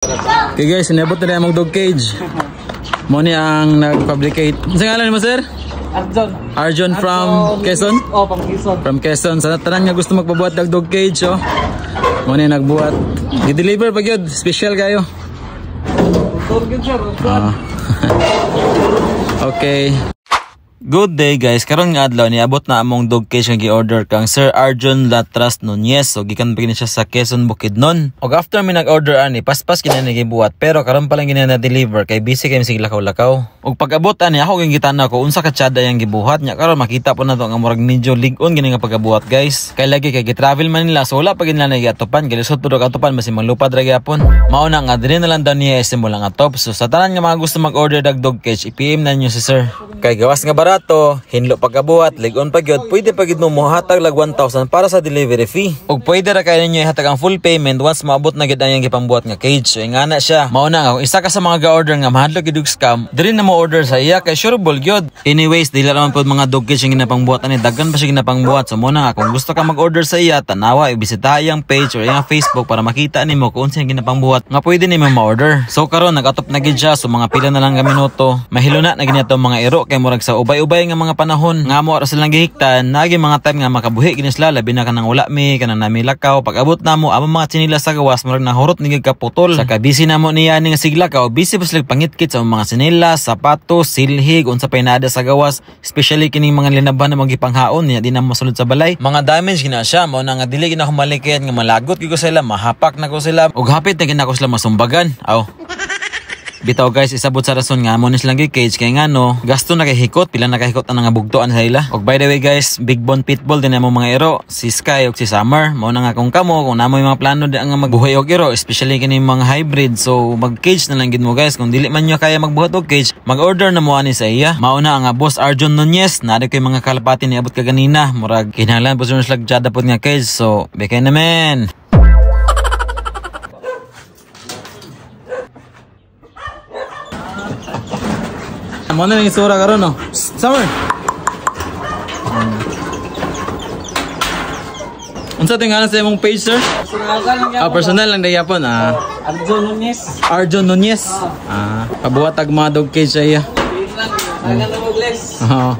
Okay guys, inabot na rin ang dog cage. Mo ni ang nag-fabricate. Ano ngalan mo sir? Arjon from Quezon? Oh, from Quezon. From Quezon. Sa tanan nga gusto magpabuhat ng dog cage, oh. Mo ni nagbuhat. Di-deliver pa gyud, special kayo. Okay. Good day guys, karon nga adlaw niabot na among dog cage nga gi-order kang Sir Arjon Latras Nunez. So gikan pa siya sa Quezon Bukidnon. Og after mi nag-order ani, paspas kina ni gibuhat, pero karon pa lang gina na deliver kay busy kay sig lakaw-lakaw. Og pag-abot ani ako ging gitana ko unsa ka tsada yang gibuhat nya, karon makita po na to nga murag medyo lig-on gini nga pag-abuhat guys. Kay lagi kay gi-travel man nila, so wala pa gid nila nagatupan, gilisod pud og atupan basi manglupad ra gyapon. Mao na nga diri na lang daw niya simula nga top. So sa tanan nga mga gusto mag-order dag dog cage, i-PM na niyo si Sir. Kay gawas nga barato, hinlo pagkabuhat, lig-on pa gyud, pwede pa gid mo mohatag lag 1,000 para sa delivery fee. Ug pwede ra kay ninyo ihatag ang full payment once maabot na gid ang gipambuhat nga cage. So ingana siya. Mao na nga kung isa ka sa mga ga-order nga mahadlok gid og scam, diri na mo order sa iya kay sureball gyud. Anyways, dili naman pod mga dog cage nga ginapangbuhat ani, daghan pa siya ginapangbuhat. So mo na nga kung gusto ka mag-order sa iya, tanawa ibisita iyang page or iyang Facebook para makita nimo kung unsa ginapangbuhat nga pwede nimo ma-order. So karon nag-atop na gid siya, so mga pila na lang ka minuto. Mahilo na gid nato mga iro kay murag sa ubay-ubay nga mga panahon nga mo ra silang gihiktan, nagi mga time nga makabuhi gini sila, labi na kanang wala mi kanang namilakaw. Pag abot na mo among mga tsinilas sa gawas murag nahurot ni kaputol. Sa kabisi na mo niya ni nga siglakaw, busy pa sila pangitkit sa mga tsinilas, sapatos, silhig unsa pay nada sa gawas, especially kining mga linaban na magipanghaon niya di na mosulod sa balay. Mga damage gina siya, mao na nga dili gina humalikit nga malagot gyud ko sila, mahapak na ko sila ug hapit na gina ko sila masumbagan. Aw. Bitaw guys, isabot sa rason nga mo ni silang cage kay ngano gasto na kay hikot, pila na kahikot ang nga bugtoan sa ila. Og by the way guys, big bone pitbull din mo mga iro, si Sky ug si Summer. Mao na nga kung kamo kung namoy mga plano di ang magbuhay og iro, especially kini mga hybrid, so mag cage na lang gid mo guys. Kung dili man nyo kaya magbuhat og cage, mag-order na mo ani sa iya. Mao na nga Boss Arjon Nunez, na kay mga kalapati ni abot ka ganina, murag kinahanglan po sila jada pod nga cage. So bekay na men. Mo na yung isura karon no. Summer. Unsa tingalan sa imong page sir? Personal lang dayapon Arjon Nunez. Arjon Nunez. Pabuhat tag mga dog cage sa iya. Oo.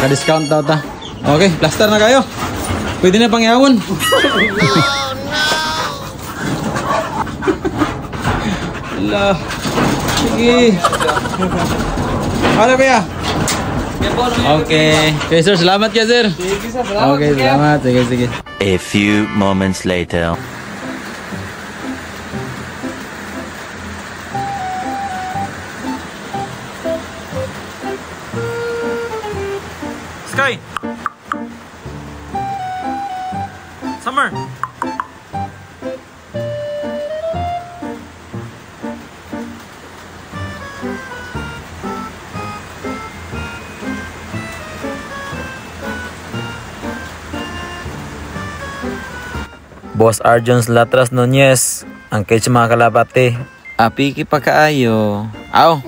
Naka-discount daw ta. Okay, plaster na kayo. Pwede na pangyawon. Allah. Sige. Ano kuya? Okay. Okay sir, salamat ka sir. Okay, salamat. Sige. A few moments later. Sky. Summer. Boss Arjon Latras Nunez, ang cage mga kalapati. Apiki pa kaayo. Aw.